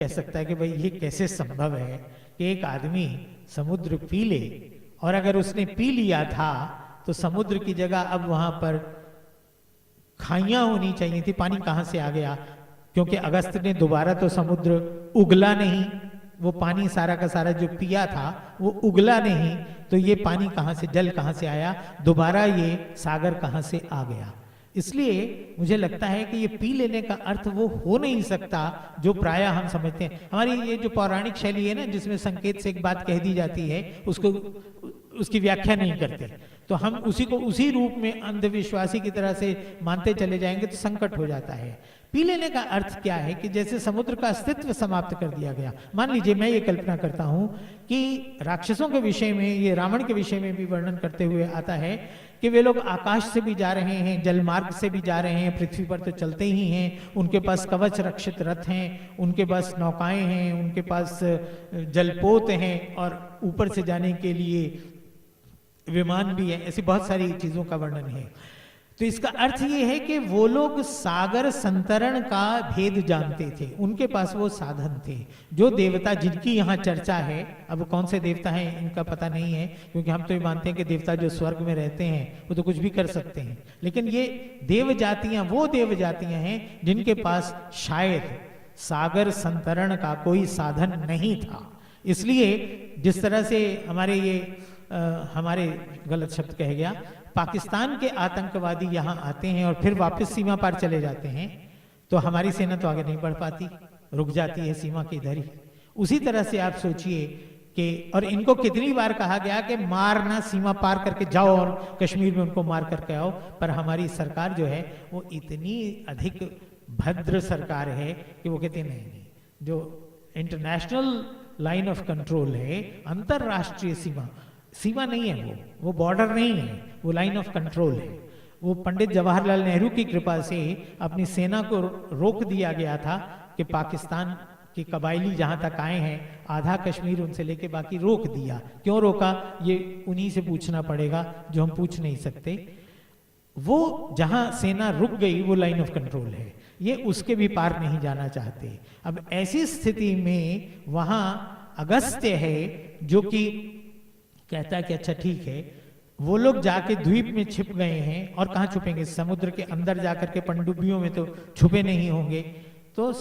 कह सकता है कि भाई ये कैसे संभव है कि एक आदमी समुद्र पी ले, और अगर उसने पी लिया था तो समुद्र की जगह अब वहां पर खाइयां होनी चाहिए थी, पानी कहां से आ गया? क्योंकि अगस्त ने दोबारा तो समुद्र उगला नहीं, वो पानी सारा का सारा जो पिया था वो उगला नहीं, तो ये पानी कहां से, जल कहां से आया, दोबारा ये सागर कहां से आ गया? इसलिए मुझे लगता है कि ये पी लेने का अर्थ वो हो नहीं सकता जो प्रायः हम समझते हैं। हमारी ये जो पौराणिक शैली है ना, जिसमें संकेत से एक बात कह दी जाती है, उसको उसकी व्याख्या नहीं करते, तो हम उसी को उसी रूप में अंधविश्वासी की तरह से मानते चले जाएंगे तो संकट हो जाता है। पी लेने का अर्थ क्या है कि जैसे समुद्र का अस्तित्व समाप्त कर दिया गया। मान लीजिए मैं ये कल्पना करता हूं कि राक्षसों के विषय में, ये रावण के विषय में भी वर्णन करते हुए आता है कि वे लोग आकाश से भी जा रहे हैं, जल मार्ग से भी जा रहे हैं, पृथ्वी पर तो चलते ही हैं, उनके पास कवच रक्षित रथ हैं, उनके पास नौकाएं हैं, उनके पास जलपोत हैं, और ऊपर से जाने के लिए विमान भी है। ऐसी बहुत सारी चीजों का वर्णन है। तो इसका अर्थ ये है कि वो लोग सागर संतरण का भेद जानते थे, उनके पास वो साधन थे। जो देवता जिनकी यहाँ चर्चा है, अब कौन से देवता हैं इनका पता नहीं है, क्योंकि हम तो ये मानते हैं कि देवता जो स्वर्ग में रहते हैं वो तो कुछ भी कर सकते हैं, लेकिन ये देव जातियां वो देव जातियां हैं जिनके पास शायद सागर संतरण का कोई साधन नहीं था। इसलिए जिस तरह से हमारे गलत शब्द कह गया, पाकिस्तान के आतंकवादी यहाँ आते हैं और फिर वापस सीमा पार चले जाते हैं, तो हमारी सेना तो आगे नहीं बढ़ पाती, रुक जाती है सीमा के इधर ही। उसी तरह से आप सोचिए कि, और इनको कितनी बार कहा गया कि मारना, सीमा पार करके जाओ और कश्मीर में उनको मार करके आओ, पर हमारी सरकार जो है वो इतनी अधिक भद्र सरकार है कि वो कहते नहीं, जो इंटरनेशनल लाइन ऑफ कंट्रोल है, अंतरराष्ट्रीय सीमा नहीं है, वो बॉर्डर नहीं है, वो लाइन ऑफ कंट्रोल है। वो पंडित जवाहरलाल नेहरू की कृपा से अपनी सेना को रोक दिया गया था कि पाकिस्तान के कबायली जहां तक आए हैं, आधा कश्मीर उनसे लेके बाकी रोक दिया। क्यों रोका ये उन्हीं से पूछना पड़ेगा, जो हम पूछ नहीं सकते। वो जहां सेना रुक गई वो लाइन ऑफ कंट्रोल है, ये उसके भी पार नहीं जाना चाहते। अब ऐसी स्थिति में वहां अगस्त्य है जो कि कहता है कि अच्छा ठीक है, वो लोग जाके द्वीप में छिप गए हैं, और कहाँ छुपेंगे, समुद्र के अंदर जाकर के पनडुब्बियों में तो छुपे नहीं होंगे। तो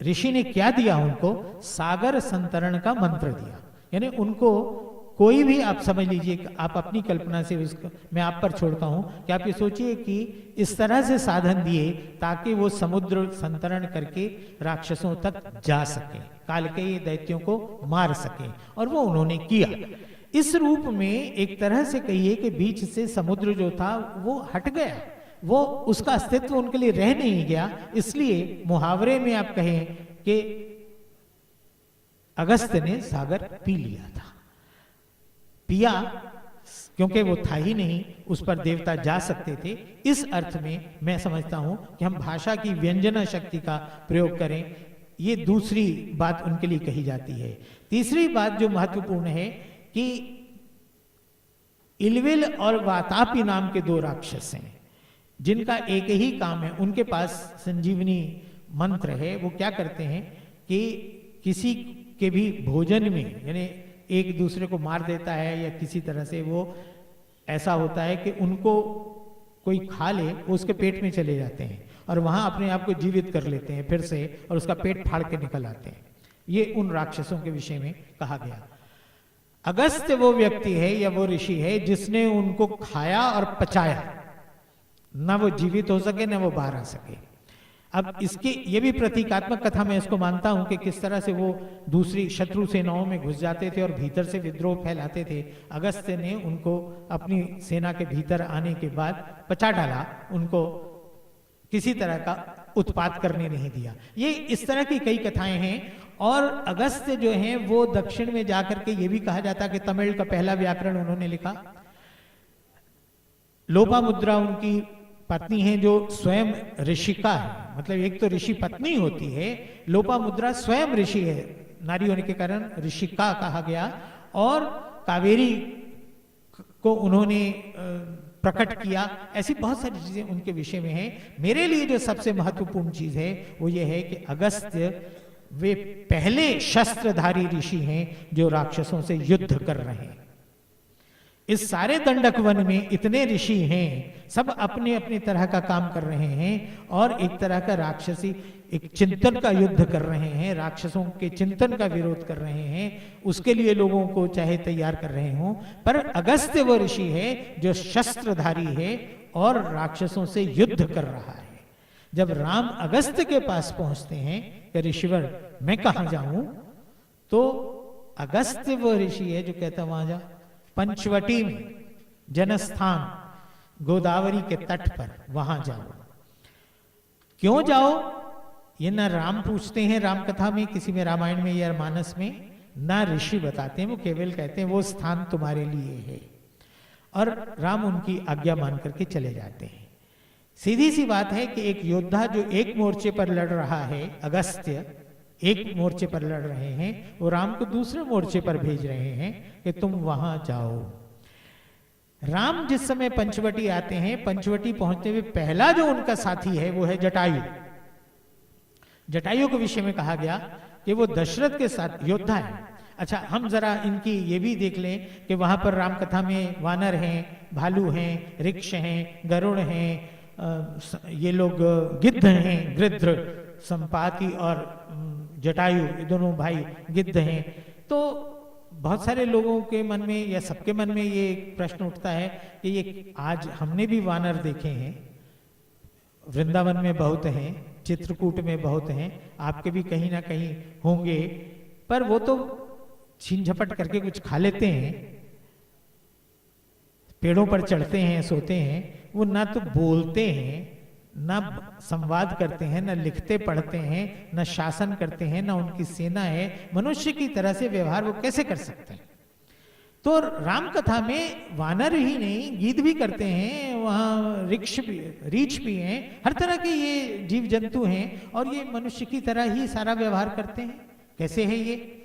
ऋषि ने क्या दिया उनको? सागर संतरण का मंत्र दिया। यानी उनको कोई भी, आप समझ लीजिए, आप अपनी कल्पना से उसको मैं आप पर छोड़ता हूं कि आप ये सोचिए कि इस तरह से साधन दिए ताकि वो समुद्र संतरण करके राक्षसों तक जा सके, काल के ये दैत्यों को मार सके, और वो उन्होंने किया। इस रूप में एक तरह से कहिए कि बीच से समुद्र जो था वो हट गया, वो उसका अस्तित्व उनके लिए रह नहीं गया। इसलिए मुहावरे में आप कहें कि अगस्त्य ने सागर पी लिया था। पिया क्योंकि वो था ही नहीं, उस पर देवता जा सकते थे। इस अर्थ में मैं समझता हूं कि हम भाषा की व्यंजना शक्ति का प्रयोग करें, ये दूसरी बात उनके लिए कही जाती है। तीसरी बात जो महत्वपूर्ण है कि इलविल और वातापी नाम के दो राक्षस हैं जिनका एक ही काम है, उनके पास संजीवनी मंत्र है। वो क्या करते हैं कि किसी के भी भोजन में, यानी एक दूसरे को मार देता है या किसी तरह से वो ऐसा होता है कि उनको कोई खा ले, वो उसके पेट में चले जाते हैं और वहां अपने आप को जीवित कर लेते हैं फिर से, और उसका पेट फाड़ के निकल आते हैं। ये उन राक्षसों के विषय में कहा गया। अगस्त्य वो व्यक्ति है या वो ऋषि है जिसने उनको खाया और पचाया, ना वो जीवित हो सके ना वो बाहर आ सके। अब इसके ये भी प्रतीकात्मक कथा मैं इसको मानता हूं कि किस तरह से वो दूसरी शत्रु सेनाओं में घुस जाते थे और भीतर से विद्रोह फैलाते थे। अगस्त्य ने उनको अपनी सेना के भीतर आने के बाद पचा डाला, उनको किसी तरह का उत्पात करने नहीं दिया। ये इस तरह की कई कथाएं हैं। और अगस्त्य जो हैं वो दक्षिण में जाकर के, ये भी कहा जाता है कि तमिल का पहला व्याकरण उन्होंने लिखा। लोपामुद्रा उनकी पत्नी है जो स्वयं ऋषिका है, मतलब एक तो ऋषि पत्नी होती है, लोपामुद्रा स्वयं ऋषि है, नारी होने के कारण ऋषिका कहा गया। और कावेरी को उन्होंने प्रकट किया। ऐसी बहुत सारी चीजें उनके विषय में हैं। मेरे लिए जो सबसे महत्वपूर्ण चीज है वो ये है कि अगस्त्य वे पहले शस्त्रधारी ऋषि हैं जो राक्षसों से युद्ध कर रहे हैं। इस सारे दंडक वन में इतने ऋषि हैं, सब अपने अपने तरह का काम कर रहे हैं और एक तरह का राक्षसी एक चिंतन का युद्ध कर रहे हैं, राक्षसों के चिंतन का विरोध कर रहे हैं, उसके लिए लोगों को चाहे तैयार कर रहे हों। पर अगस्त्य वो ऋषि है जो शस्त्रधारी है और राक्षसों से युद्ध कर रहा है। जब राम अगस्त्य के पास पहुंचते हैं कि ऋषिवर मैं कहां जाऊं, तो अगस्त्य वो ऋषि है जो कहता वहां जा, पंचवटी में जनस्थान गोदावरी के तट पर वहां जाओ। क्यों जाओ ये ना राम पूछते हैं राम कथा में, किसी में रामायण में या मानस में, ना ऋषि बताते हैं, वो केवल कहते हैं वो स्थान तुम्हारे लिए है और राम उनकी आज्ञा मान करके चले जाते हैं। सीधी सी बात है कि एक योद्धा जो एक मोर्चे पर लड़ रहा है, अगस्त्य एक मोर्चे पर लड़ रहे हैं, वो राम को दूसरे मोर्चे पर भेज रहे हैं कि तुम वहां जाओ। राम जिस समय पंचवटी आते हैं, पंचवटी पहुंचते हुए पहला जो उनका साथी है वो है जटायु। जटायु के विषय में कहा गया कि वो दशरथ के साथ योद्धा है। अच्छा, हम जरा इनकी ये भी देख लें कि वहां पर राम कथा में वानर हैं, भालू हैं, ऋक्ष हैं, गरुड़ हैं, ये लोग गिद्ध हैं, गृध्र, संपाति और जटायु, दोनों भाई गिद्ध हैं। तो बहुत सारे लोगों के मन में या सबके मन में ये प्रश्न उठता है कि ये आज हमने भी वानर देखे हैं, वृंदावन में बहुत हैं, चित्रकूट में बहुत हैं, आपके भी कहीं ना कहीं होंगे, पर वो तो छीन झपट करके कुछ खा लेते हैं, पेड़ों पर चढ़ते हैं, सोते हैं, वो ना तो बोलते हैं, ना संवाद करते हैं, ना लिखते पढ़ते हैं, ना शासन करते हैं, ना उनकी सेना है, मनुष्य की तरह से व्यवहार वो कैसे कर सकते हैं। तो राम कथा में वानर ही नहीं, गीध भी करते हैं, वहाँ ऋक्ष भी, रीछ भी हैं, हर तरह के ये जीव जंतु हैं और ये मनुष्य की तरह ही सारा व्यवहार करते हैं। कैसे है ये?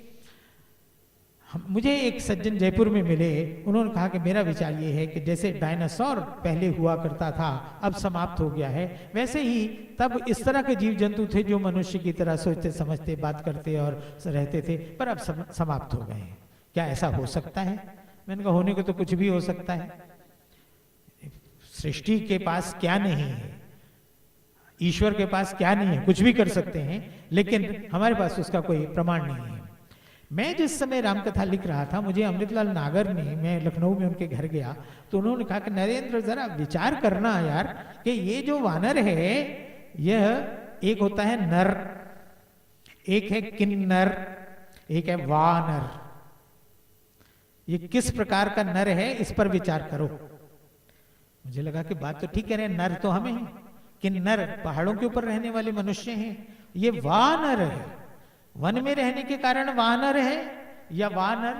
मुझे एक सज्जन जयपुर में मिले, उन्होंने कहा कि मेरा विचार ये है कि जैसे डायनासोर पहले हुआ करता था, अब समाप्त हो गया है, वैसे ही तब इस तरह के जीव जंतु थे जो मनुष्य की तरह सोचते समझते बात करते और रहते थे, पर अब समाप्त हो गए हैं। क्या ऐसा हो सकता है? मैंने कहा होने को तो कुछ भी हो सकता है। सृष्टि के पास क्या नहीं है, ईश्वर के पास क्या नहीं है, कुछ भी कर सकते हैं, लेकिन हमारे पास उसका कोई प्रमाण नहीं है। मैं जिस समय रामकथा लिख रहा था, मुझे अमृतलाल नागर ने, मैं लखनऊ में उनके घर गया तो उन्होंने कहा कि नरेंद्र जरा विचार करना यार कि ये जो वानर है, यह एक होता है नर, एक है किन्नर, एक है वानर। ये किस प्रकार का नर है, इस पर विचार करो। मुझे लगा कि बात तो ठीक कह रहे हैं, नर तो हमें हैं, किन्नर पहाड़ों के ऊपर रहने वाले मनुष्य हैं, ये वानर है, वन में रहने के कारण वानर है, या वानर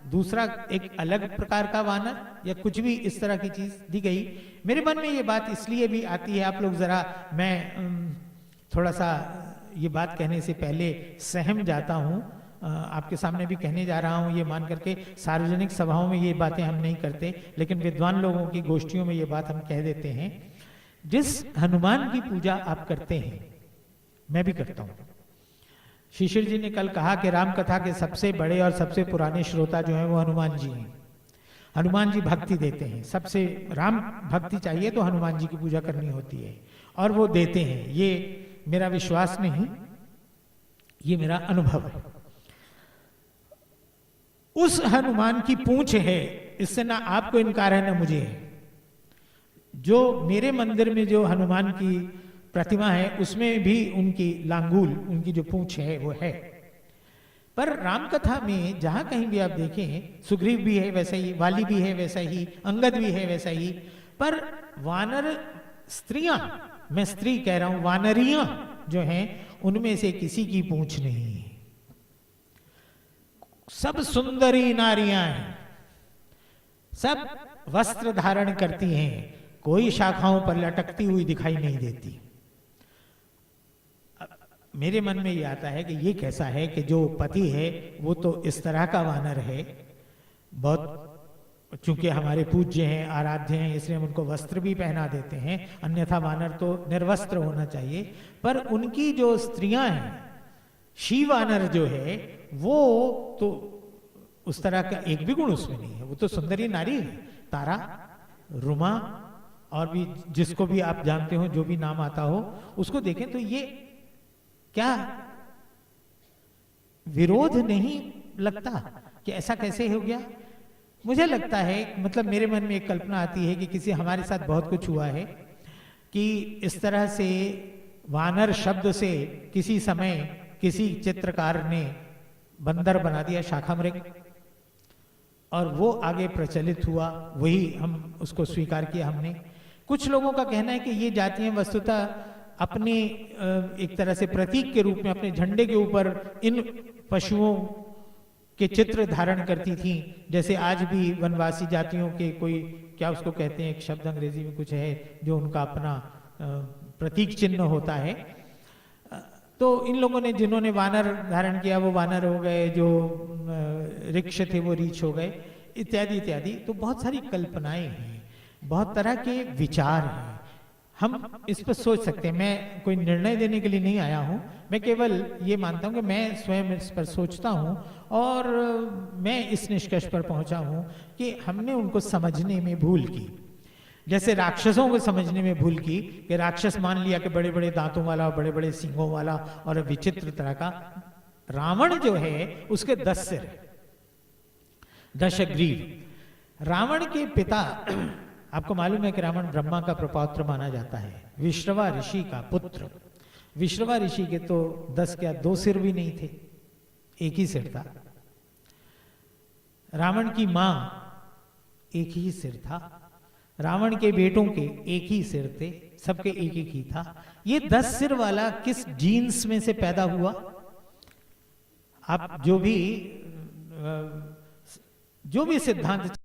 दूसरा एक अलग प्रकार का वानर, या कुछ भी इस तरह की चीज दी गई। मेरे मन में ये बात इसलिए भी आती है, आप लोग जरा, मैं थोड़ा सा ये बात कहने से पहले सहम जाता हूँ, आपके सामने भी कहने जा रहा हूँ, ये मान करके सार्वजनिक सभाओं में ये बातें हम नहीं करते, लेकिन विद्वान लोगों की गोष्ठियों में ये बात हम कह देते हैं। जिस हनुमान की पूजा आप करते हैं, मैं भी करता हूँ। शिशिर जी ने कल कहा कि राम कथा के सबसे बड़े और सबसे पुराने श्रोता जो हैं वो हनुमान जी हैं। हनुमान जी भक्ति देते हैं, सबसे राम भक्ति चाहिए तो हनुमान जी की पूजा करनी होती है, और वो देते हैं। ये मेरा विश्वास नहीं, ये मेरा अनुभव है। उस हनुमान की पूंछ है, इससे ना आपको इनकार है ना मुझे है। जो मेरे मंदिर में जो हनुमान की प्रतिमा है, उसमें भी उनकी लांगूल, उनकी जो पूंछ है वो है। पर रामकथा में जहां कहीं भी आप देखें, सुग्रीव भी है वैसा ही, वाली भी है वैसा ही, अंगद भी है वैसा ही, पर वानर स्त्रियां, मैं स्त्री कह रहा हूं, वानरियां जो हैं उनमें से किसी की पूंछ नहीं है। सब सुंदरी नारियां हैं, सब वस्त्र धारण करती हैं, कोई शाखाओं पर लटकती हुई दिखाई नहीं देती। मेरे मन में ये आता है कि ये कैसा है कि जो पति है वो तो इस तरह का वानर है, बहुत चूंकि हमारे पूज्य हैं, आराध्य हैं, इसलिए हम उनको वस्त्र भी पहना देते हैं, अन्यथा वानर तो निर्वस्त्र होना चाहिए। पर उनकी जो स्त्रियां हैं, शिवानर जो है वो तो उस तरह का एक भी गुण उसमें नहीं है, वो तो सुंदरी नारी है। तारा, रुमा और भी जिसको भी आप जानते हो, जो भी नाम आता हो, उसको देखें तो ये क्या विरोध नहीं लगता कि ऐसा कैसे हो गया। मुझे लगता है, मतलब मेरे मन में एक कल्पना आती है कि किसी हमारे साथ बहुत कुछ हुआ है कि इस तरह से वानर शब्द से किसी समय किसी चित्रकार ने बंदर बना दिया, शाखामृग, और वो आगे प्रचलित हुआ, वही हम उसको स्वीकार किया हमने। कुछ लोगों का कहना है कि ये जातियां वस्तुतः अपने एक तरह से प्रतीक के रूप में अपने झंडे के ऊपर इन पशुओं के चित्र धारण करती थी, जैसे आज भी वनवासी जातियों के कोई, क्या उसको कहते हैं, एक शब्द अंग्रेजी में कुछ है जो उनका अपना प्रतीक चिन्ह होता है। तो इन लोगों ने, जिन्होंने वानर धारण किया वो वानर हो गए, जो ऋक्ष थे वो रीछ हो गए, इत्यादि इत्यादि। तो बहुत सारी कल्पनाएं हैं, बहुत तरह के विचार हैं, हम इस पर सोच सकते हैं। मैं कोई निर्णय देने के लिए नहीं आया हूं, मैं केवल ये मानता हूं कि मैं स्वयं इस पर सोचता हूं और मैं इस निष्कर्ष पर पहुंचा हूं कि हमने उनको समझने में भूल की। जैसे राक्षसों को समझने में भूल की कि राक्षस मान लिया कि बड़े बड़े दांतों वाला, बड़े बड़े सींगों वाला और विचित्र तरह का। रावण जो है उसके 10 सिर, 10 ग्रीव। रावण के पिता, आपको मालूम है कि रावण ब्रह्मा का प्रपौत्र माना जाता है, विश्रवा ऋषि का पुत्र। विश्रवा ऋषि के तो 10 क्या 2 सिर भी नहीं थे, एक ही सिर था। रावण की मां एक ही सिर था, रावण के बेटों के एक ही सिर थे, सबके एक एक ही था। ये 10 सिर वाला किस जीन्स में से पैदा हुआ? आप जो भी सिद्धांत